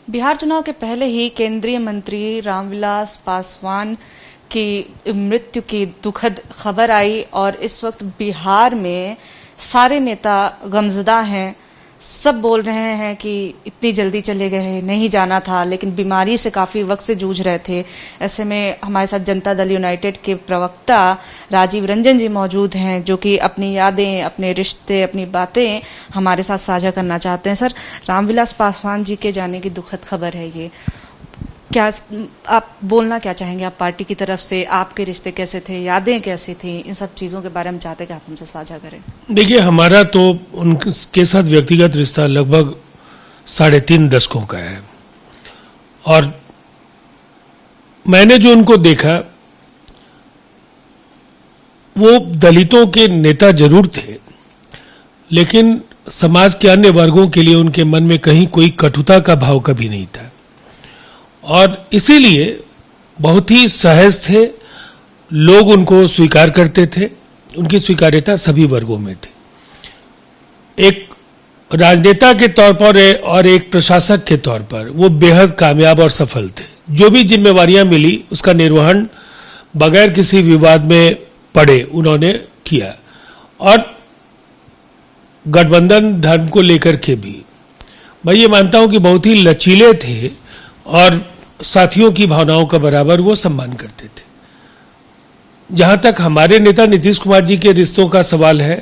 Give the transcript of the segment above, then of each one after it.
बिहार चुनाव के पहले ही केंद्रीय मंत्री रामविलास पासवान की मृत्यु की दुखद खबर आई और इस वक्त बिहार में सारे नेता गमज़दा हैं। सब बोल रहे हैं कि इतनी जल्दी चले गए, नहीं जाना था, लेकिन बीमारी से काफी वक्त से जूझ रहे थे। ऐसे में हमारे साथ जनता दल यूनाइटेड के प्रवक्ता राजीव रंजन जी मौजूद हैं, जो कि अपनी यादें, अपने रिश्ते, अपनी बातें हमारे साथ साझा करना चाहते हैं। सर, रामविलास पासवान जी के जाने की दुखद खबर है ये, क्या आप बोलना क्या चाहेंगे? आप पार्टी की तरफ से आपके रिश्ते कैसे थे, यादें कैसी थी, इन सब चीजों के बारे में चाहते हैं कि आप हमसे साझा करें। देखिए, हमारा तो उनके साथ व्यक्तिगत रिश्ता लगभग 3.5 दशकों का है और मैंने जो उनको देखा वो दलितों के नेता जरूर थे, लेकिन समाज के अन्य वर्गों के लिए उनके मन में कहीं कोई कटुता का भाव कभी नहीं था और इसीलिए बहुत ही सहज थे। लोग उनको स्वीकार करते थे, उनकी स्वीकार्यता सभी वर्गों में थी। एक राजनेता के तौर पर और एक प्रशासक के तौर पर वो बेहद कामयाब और सफल थे। जो भी जिम्मेवारियां मिली उसका निर्वहन बगैर किसी विवाद में पड़े उन्होंने किया और गठबंधन धर्म को लेकर के भी मैं ये मानता हूं कि बहुत ही लचीले थे और साथियों की भावनाओं का बराबर वो सम्मान करते थे। जहां तक हमारे नेता नीतीश कुमार जी के रिश्तों का सवाल है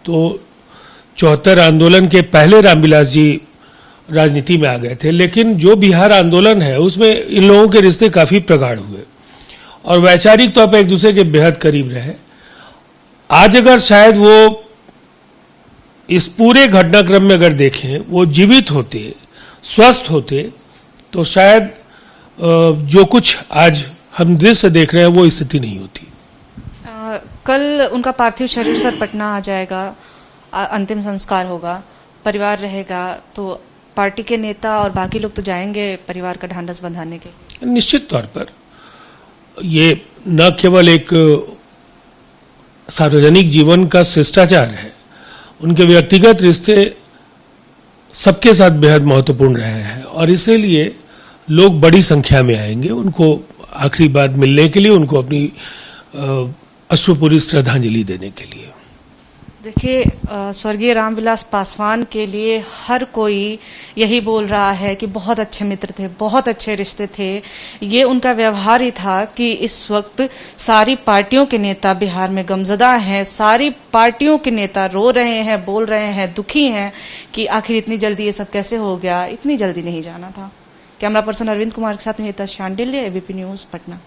तो 74 आंदोलन के पहले रामविलास जी राजनीति में आ गए थे, लेकिन जो बिहार आंदोलन है उसमें इन लोगों के रिश्ते काफी प्रगाढ़ हुए और वैचारिक तौर पर एक दूसरे के बेहद करीब रहे। आज अगर शायद वो इस पूरे घटनाक्रम में अगर देखें वो जीवित होते, स्वस्थ होते, तो शायद जो कुछ आज हम दृश्य देख रहे हैं वो स्थिति नहीं होती। कल उनका पार्थिव शरीर सर पटना आ जाएगा, अंतिम संस्कार होगा, परिवार रहेगा, तो पार्टी के नेता और बाकी लोग तो जाएंगे परिवार का ढांढस बंधाने के। निश्चित तौर पर ये न केवल एक सार्वजनिक जीवन का शिष्टाचार है, उनके व्यक्तिगत रिश्ते सबके साथ बेहद महत्वपूर्ण रहे हैं और इसीलिए लोग बड़ी संख्या में आएंगे उनको आखिरी बात मिलने के लिए, उनको अपनी अश्रुपूरी श्रद्धांजलि देने के लिए। देखिए, स्वर्गीय रामविलास पासवान के लिए हर कोई यही बोल रहा है कि बहुत अच्छे मित्र थे, बहुत अच्छे रिश्ते थे। ये उनका व्यवहार ही था कि इस वक्त सारी पार्टियों के नेता बिहार में गमज़दा हैं, सारी पार्टियों के नेता रो रहे हैं, बोल रहे हैं, दुखी हैं कि आखिर इतनी जल्दी ये सब कैसे हो गया, इतनी जल्दी नहीं जाना था। कैमरा पर्सन अरविंद कुमार के साथ में शांडिल्य, एबीपी न्यूज, पटना।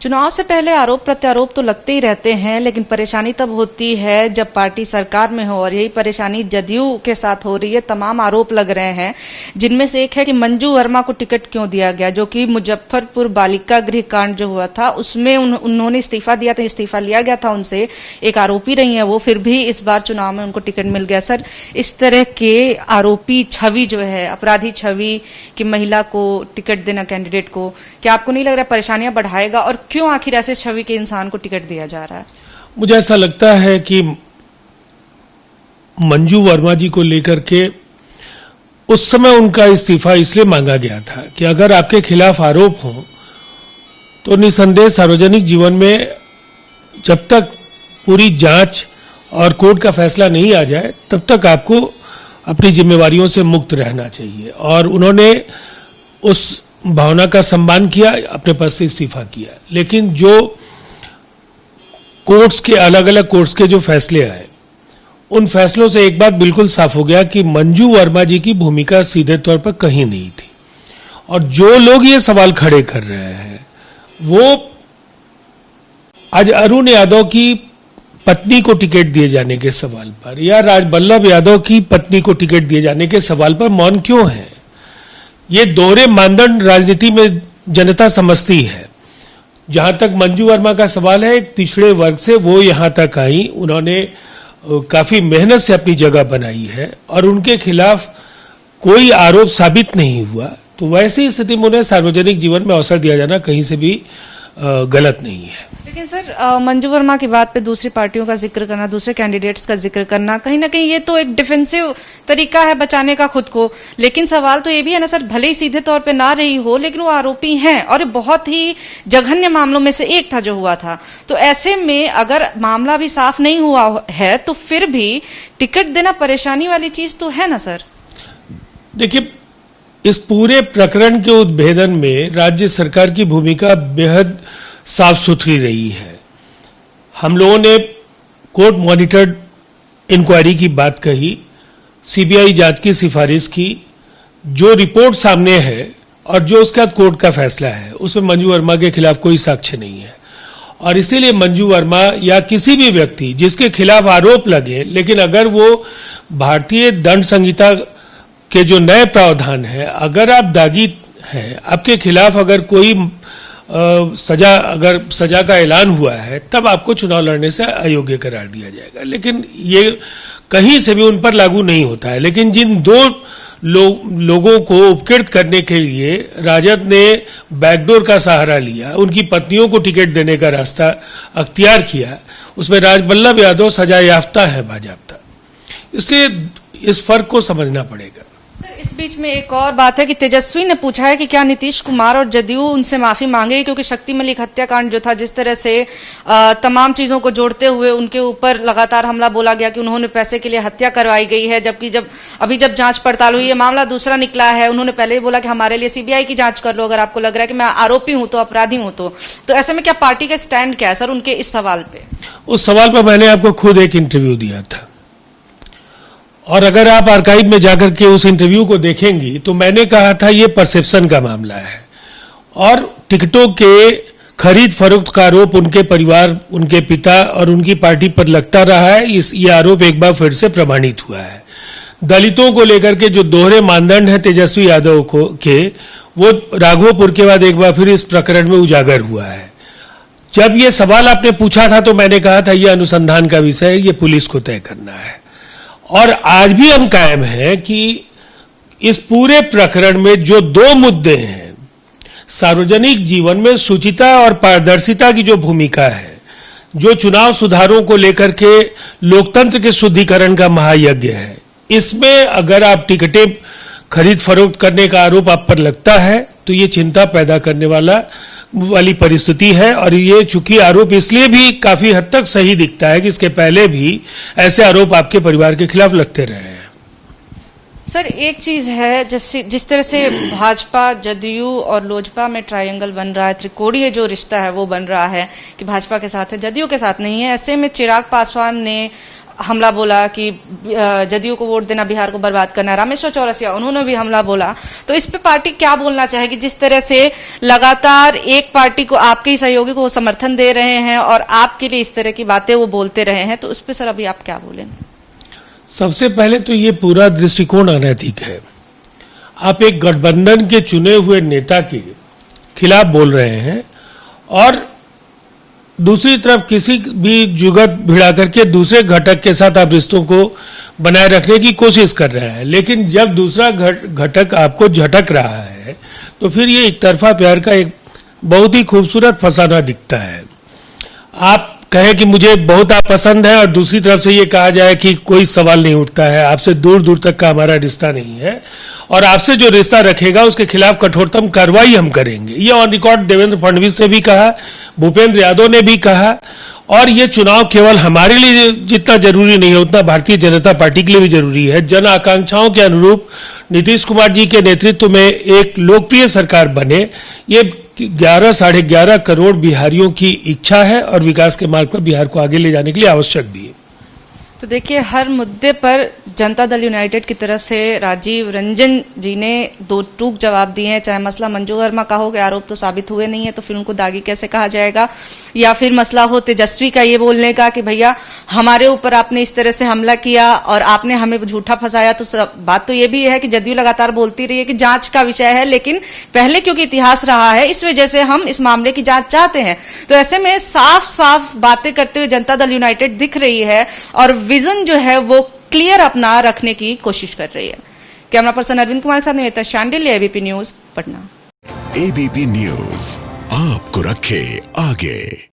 चुनाव से पहले आरोप प्रत्यारोप तो लगते ही रहते हैं, लेकिन परेशानी तब होती है जब पार्टी सरकार में हो और यही परेशानी जदयू के साथ हो रही है। तमाम आरोप लग रहे हैं, जिनमें से एक है कि मंजू वर्मा को टिकट क्यों दिया गया, जो कि मुजफ्फरपुर बालिका गृह कांड जो हुआ था उसमें उन्होंने इस्तीफा दिया था, इस्तीफा लिया गया था उनसे, एक आरोपी रही है वो, फिर भी इस बार चुनाव में उनको टिकट मिल गया। सर, इस तरह के आरोपी छवि जो है, अपराधी छवि कि महिला को टिकट देना कैंडिडेट को, क्या आपको नहीं लग रहा परेशानियां बढ़ाएगा और क्यों आखिर ऐसे छवि के इंसान को टिकट दिया जा रहा है? मुझे ऐसा लगता है कि मंजू वर्मा जी को लेकर के उस समय उनका इस्तीफा इसलिए मांगा गया था कि अगर आपके खिलाफ आरोप हो तो निसंदेह सार्वजनिक जीवन में जब तक पूरी जांच और कोर्ट का फैसला नहीं आ जाए तब तक आपको अपनी जिम्मेवारियों से मुक्त रहना चाहिए और उन्होंने उस भावना का सम्मान किया, अपने पद से इस्तीफा किया। लेकिन जो कोर्ट्स के अलग अलग कोर्ट्स के जो फैसले आए उन फैसलों से एक बात बिल्कुल साफ हो गया कि मंजू वर्मा जी की भूमिका सीधे तौर पर कहीं नहीं थी और जो लोग ये सवाल खड़े कर रहे हैं वो आज अरुण यादव की पत्नी को टिकट दिए जाने के सवाल पर या राजबल्लभ यादव की पत्नी को टिकट दिए जाने के सवाल पर मौन क्यों है। ये दोहरे मानदंड राजनीति में जनता समझती है। जहां तक मंजू वर्मा का सवाल है, एक पिछड़े वर्ग से वो यहां तक आई, उन्होंने काफी मेहनत से अपनी जगह बनाई है और उनके खिलाफ कोई आरोप साबित नहीं हुआ, तो वैसी स्थिति में उन्हें सार्वजनिक जीवन में अवसर दिया जाना कहीं से भी गलत नहीं है। लेकिन सर मंजू वर्मा की बात पे दूसरी पार्टियों का जिक्र करना, दूसरे कैंडिडेट्स का जिक्र करना, कहीं ना कहीं ये तो एक डिफेंसिव तरीका है बचाने का खुद को। लेकिन सवाल तो ये भी है ना सर, भले ही सीधे तौर पे ना रही हो, लेकिन वो आरोपी हैं और ये बहुत ही जघन्य मामलों में से एक था जो हुआ था। तो ऐसे में अगर मामला भी साफ नहीं हुआ है तो फिर भी टिकट देना परेशानी वाली चीज तो है ना सर। देखिए, इस पूरे प्रकरण के उद्भेदन में राज्य सरकार की भूमिका बेहद साफ सुथरी रही है। हम लोगों ने कोर्ट मॉनिटर्ड इंक्वायरी की बात कही, सीबीआई जांच की सिफारिश की, जो रिपोर्ट सामने है और जो उसके बाद कोर्ट का फैसला है उसमें मंजू वर्मा के खिलाफ कोई साक्ष्य नहीं है। और इसीलिए मंजू वर्मा या किसी भी व्यक्ति जिसके खिलाफ आरोप लगे, लेकिन अगर वो भारतीय दंड संहिता के जो नए प्रावधान है, अगर आप दागी हैं, आपके खिलाफ अगर कोई सजा का ऐलान हुआ है, तब आपको चुनाव लड़ने से अयोग्य करार दिया जाएगा। लेकिन ये कहीं से भी उन पर लागू नहीं होता है। लेकिन जिन दो लोगों को उपकृत करने के लिए राजद ने बैकडोर का सहारा लिया, उनकी पत्नियों को टिकट देने का रास्ता अख्तियार किया, उसमें राजबल्लभ यादव सजा याफ्ता है बाजाफ्ता। इसलिए इस फर्क को समझना पड़ेगा। सर, इस बीच में एक और बात है कि तेजस्वी ने पूछा है कि क्या नीतीश कुमार और जदयू उनसे माफी मांगे, क्योंकि शक्ति मलिक हत्याकांड जो था, जिस तरह से तमाम चीजों को जोड़ते हुए उनके ऊपर लगातार हमला बोला गया कि उन्होंने पैसे के लिए हत्या करवाई गई है, जबकि जब जांच पड़ताल हुई, ये मामला दूसरा निकला है। उन्होंने पहले ही बोला कि हमारे लिए सीबीआई की जांच कर लो अगर आपको लग रहा है कि मैं आरोपी हूं तो, अपराधी हूं तो ऐसे में क्या पार्टी का स्टैंड क्या है सर उनके इस सवाल पे? उस सवाल पर मैंने आपको खुद एक इंटरव्यू दिया था, और अगर आप आर्काइव में जाकर के उस इंटरव्यू को देखेंगी तो मैंने कहा था ये परसेप्शन का मामला है, और टिकटों के खरीद फरोख्त का आरोप उनके परिवार, उनके पिता और उनकी पार्टी पर लगता रहा है। ये आरोप एक बार फिर से प्रमाणित हुआ है। दलितों को लेकर के जो दोहरे मानदंड है तेजस्वी यादव के, वो राघोपुर के बाद एक बार फिर इस प्रकरण में उजागर हुआ है। जब ये सवाल आपने पूछा था तो मैंने कहा था ये अनुसंधान का विषय है, ये पुलिस को तय करना है। और आज भी हम कायम हैं कि इस पूरे प्रकरण में जो दो मुद्दे हैं, सार्वजनिक जीवन में शुचिता और पारदर्शिता की जो भूमिका है, जो चुनाव सुधारों को लेकर के लोकतंत्र के शुद्धिकरण का महायज्ञ है, इसमें अगर आप टिकटें खरीद फरोख्त करने का आरोप आप पर लगता है तो ये चिंता पैदा करने वाली परिस्थिति है। और ये चूंकि आरोप इसलिए भी काफी हद तक सही दिखता है कि इसके पहले भी ऐसे आरोप आपके परिवार के खिलाफ लगते रहे हैं। सर, एक चीज है, जिस तरह से भाजपा, जदयू और लोजपा में ट्रायंगल बन रहा है, त्रिकोणीय जो रिश्ता है वो बन रहा है कि भाजपा के साथ है, जदयू के साथ नहीं है। ऐसे में चिराग पासवान ने हमला बोला कि जदयू को वोट देना बिहार को बर्बाद करना है। रामेश्वर चौरसिया, उन्होंने भी हमला बोला। तो इस पे पार्टी क्या बोलना चाहेगी, जिस तरह से लगातार एक पार्टी को, आपके ही सहयोगी को वो समर्थन दे रहे हैं और आपके लिए इस तरह की बातें वो बोलते रहे हैं, तो उस पर सर अभी आप क्या बोलेंगे? सबसे पहले तो ये पूरा दृष्टिकोण अनैतिक है। आप एक गठबंधन के चुने हुए नेता के खिलाफ बोल रहे हैं और दूसरी तरफ किसी भी जुगत भिड़ा करके दूसरे घटक के साथ आप रिश्तों को बनाए रखने की कोशिश कर रहे हैं। लेकिन जब दूसरा घटक आपको झटक रहा है तो फिर ये एक तरफा प्यार का एक बहुत ही खूबसूरत फसाना दिखता है। आप कहें कि मुझे बहुत आप पसंद है और दूसरी तरफ से ये कहा जाए कि कोई सवाल नहीं उठता है, आपसे दूर दूर तक का हमारा रिश्ता नहीं है और आपसे जो रिश्ता रखेगा उसके खिलाफ कठोरतम कार्रवाई हम करेंगे। ये ऑन रिकॉर्ड देवेंद्र फडणवीस ने भी कहा, भूपेंद्र यादव ने भी कहा। और ये चुनाव केवल हमारे लिए जितना जरूरी नहीं है उतना भारतीय जनता पार्टी के लिए भी जरूरी है। जन आकांक्षाओं के अनुरूप नीतीश कुमार जी के नेतृत्व में एक लोकप्रिय सरकार बने, ये 11-11.5 करोड़ बिहारियों की इच्छा है और विकास के मार्ग पर बिहार को आगे ले जाने के लिए आवश्यक भी है। तो देखिए, हर मुद्दे पर जनता दल यूनाइटेड की तरफ से राजीव रंजन जी ने दो टूक जवाब दिए हैं। चाहे मसला मंजू वर्मा का हो, आरोप तो साबित हुए नहीं है तो फिर उनको दागी कैसे कहा जाएगा, या फिर मसला हो तेजस्वी का ये बोलने का कि भैया हमारे ऊपर आपने इस तरह से हमला किया और आपने हमें झूठा फंसाया। तो बात तो ये भी है कि जदयू लगातार बोलती रही है कि जांच का विषय है, लेकिन पहले क्योंकि इतिहास रहा है इस वजह से हम इस मामले की जांच चाहते हैं। तो ऐसे में साफ साफ बातें करते हुए जनता दल यूनाइटेड दिख रही है और विजन जो है वो क्लियर अपना रखने की कोशिश कर रही है। कैमरा पर्सन अरविंद कुमार के साथ Nivedita Shandilya, ABP news, Patna. ABP news आपको रखे आगे।